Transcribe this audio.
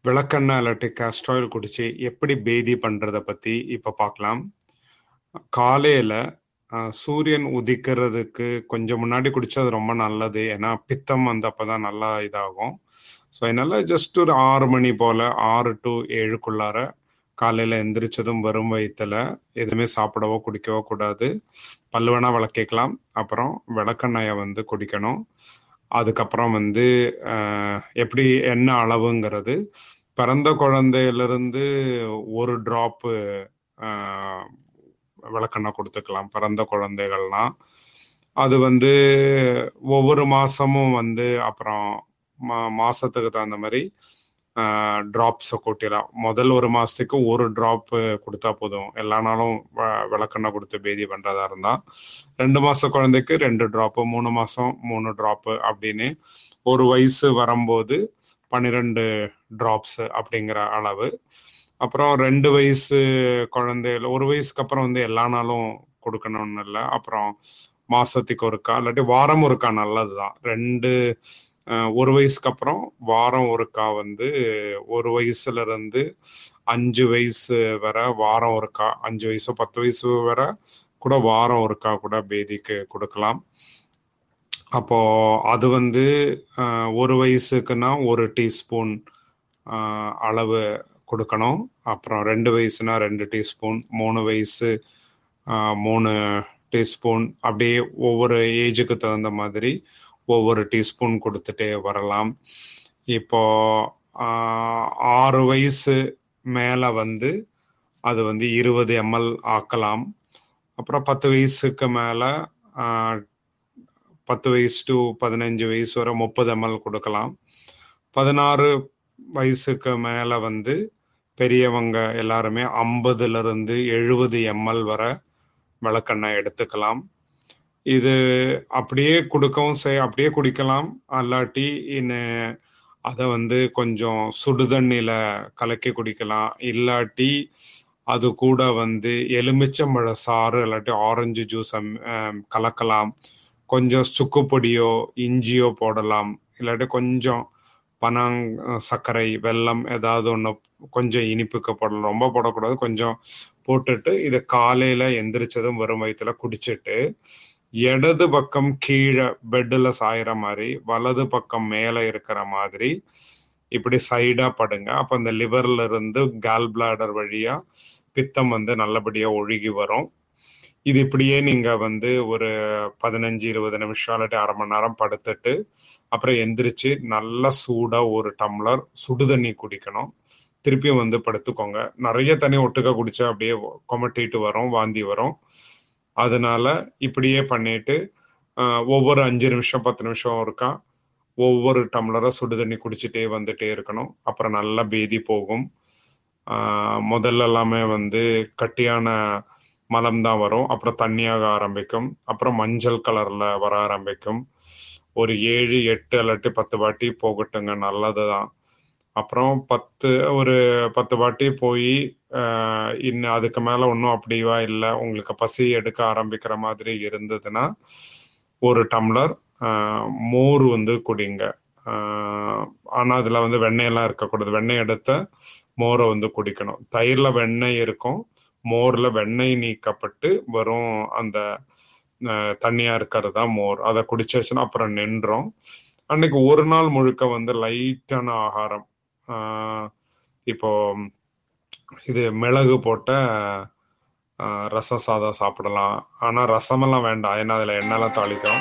விளக்கெண்ணெய் இல்லாட்டி காஸ்ட்ராயில் குடிச்சு எப்படி பேதி பண்றத பத்தி இப்ப பார்க்கலாம். காலையில சூரியன் உதிக்கிறதுக்கு கொஞ்சம் முன்னாடி குடிச்சா அது ரொம்ப நல்லது. ஏன்னா பித்தம் வந்து அப்பதான் நல்லா இதாகும். ஸோ அதனால ஜஸ்ட் ஒரு 6 மணி போல 6 to 7க்குள்ளார காலையில எந்திரிச்சதும் வெறும் வயிற்றுல எதுவுமே சாப்பிடவோ குடிக்கவோ கூடாது. பல்லு வேணா விளக்கிக்கலாம். அப்புறம் விளக்கெண்ணெயை வந்து குடிக்கணும். அதுக்கப்புறம் வந்து எப்படி என்ன அளவுங்கிறது பிறந்த குழந்தையிலிருந்து ஒரு டிராப்பு விளக்கெண்ணெய் கொடுத்துக்கலாம். பிறந்த குழந்தைகள்லாம் அது வந்து ஒவ்வொரு மாசமும் வந்து அப்புறம் மாசத்துக்கு தகுந்த மாதிரி டிராப்ஸை கூட்டிடலாம். முதல் ஒரு மாசத்துக்கு ஒரு டிராப் கொடுத்தா போதும். எல்லா நாளும் விளக்கெண்ணெய் கொடுத்து பேதி பண்றதா இருந்தா 2 மாச குழந்தைக்கு 2 டிராப்பு, 3 மாசம் 3 டிராப்பு அப்படின்னு ஒரு வயசு வரும்போது 12 டிராப்ஸ் அப்படிங்கிற அளவு. அப்புறம் 2 வயசு குழந்தைகள், ஒரு வயசுக்கு அப்புறம் வந்து எல்லா நாளும் கொடுக்கணும்னு இல்லை. அப்புறம் மாசத்துக்கு ஒருக்கா இல்லாட்டி வாரம் ஒருக்கா நல்லதுதான். ஒரு வயசுக்கு அப்புறம் வாரம் ஒருக்கா வந்து ஒரு வயசுல இருந்து 5 வயசு வரை வாரம் ஒருக்கா, 5 வயசு 10 வயசு வரை கூட வாரம் ஒருக்கா கூட பேதிக்கு கொடுக்கலாம். அப்போ அது வந்து ஒரு வயசுக்குன்னா 1 டீஸ்பூன் அளவு கொடுக்கணும். அப்புறம் 2 வயசுனா 2 டீஸ்பூன், 3 வயசு 3 டீஸ்பூன், அப்படியே ஒவ்வொரு ஏஜுக்கு தகுந்த மாதிரி ஒவ்வொரு டீஸ்பூன் கொடுத்துட்டே வரலாம். இப்போ 6 வயசு மேல வந்து அது வந்து 20 ml ஆக்கலாம். அப்புறம் 10 வயசுக்கு மேல 10 வயசு டு 15 வயசு வரை 30 ml கொடுக்கலாம். 16 வயசுக்கு மேல வந்து பெரியவங்க எல்லாருமே 50ல இருந்து 70 ml வரை விளக்கெண்ணெய் எடுத்துக்கலாம். இது அப்படியே கொடுக்கவும் அப்படியே குடிக்கலாம். அல்லாட்டி அதை வந்து கொஞ்சம் சுடுதண்ணில கலக்கி குடிக்கலாம். இல்லாட்டி அது கூட வந்து எலுமிச்சம்பழ சாறு இல்லாட்டி ஆரஞ்சு ஜூஸ் கலக்கலாம். கொஞ்சம் சுக்கு பொடியோ இஞ்சியோ போடலாம். இல்லாட்டி கொஞ்சம் சர்க்கரை, வெல்லம் ஏதாவது ஒன்று கொஞ்சம் இனிப்புக்கு போடலாம். ரொம்ப போடக்கூடாது. கொஞ்சம் போட்டுட்டு இதை காலையில எந்திரிச்சதும் வெறும் வயிற்றுல குடிச்சிட்டு இடது பக்கம் கீழே பெட்டில் சாயிற மாதிரி, வலது பக்கம் மேலே இருக்கிற மாதிரி இப்படி சைடா படுங்க. அப்போ இந்த லிவர்ல இருந்து கால் பிளாடர் வழியா பித்தம் வந்து நல்லபடியா ஒழுகி வரும். இது இப்படியே நீங்க வந்து ஒரு 15-20 நிமிஷம் இல்லாட்டி அரை மணி நேரம் படுத்துட்டு அப்புறம் எந்திரிச்சு நல்லா சூடா ஒரு டம்ளர் சுடு தண்ணி குடிக்கணும். திருப்பியும் வந்து படுத்துக்கோங்க. நிறைய தண்ணி ஒட்டுக்க குடிச்சா அப்படியே கொமட்டிட்டு வரும், வாந்தி வரும். அதனால இப்படியே பண்ணிட்டு ஒவ்வொரு 5 நிமிஷம் 10 நிமிஷம் இருக்கா ஒவ்வொரு டம்ளரா சுடு தண்ணி குடிச்சிட்டே வந்துட்டே இருக்கணும். அப்புறம் நல்லா பேதி போகும். முதல்ல எல்லாமே வந்து கட்டியான மலம் தான் வரும். அப்புறம் தண்ணியாக ஆரம்பிக்கும். அப்புறம் மஞ்சள் கலர்ல வர ஆரம்பிக்கும். ஒரு 7, 8 இல்லாட்டி 10 வாட்டி போகட்டுங்க, நல்லதுதான். அப்புறம் ஒரு 10 வாட்டி போய் இன்னும் அதுக்கு மேல ஒன்றும் அப்படிவா இல்லை, உங்களுக்கு பசி எடுக்க ஆரம்பிக்கிற மாதிரி இருந்ததுன்னா ஒரு டம்ளர் மோர் வந்து குடிங்க. ஆனா அதுல வந்து வெண்ணெயெல்லாம் இருக்கக்கூடாது. வெண்ணெய் எடுத்த மோரை வந்து குடிக்கணும். தயிர்ல வெண்ணெய் இருக்கும், மோர்ல வெண்ணெய் நீக்கப்பட்டு வரும் அந்த தண்ணியா இருக்கிறது தான் மோர். அதை குடிச்சாச்சுன்னா அப்புறம் நின்றோம். அன்னைக்கு ஒரு நாள் முழுக்க வந்து லைட்டான ஆகாரம். இப்போ இது மிளகு போட்ட ரசம் சாதம் சாப்பிடலாம். ஆனா ரசமெல்லாம் வேண்டாம், ஏன்னா அதுல எண்ணெய்லாம் தாளிக்கும்.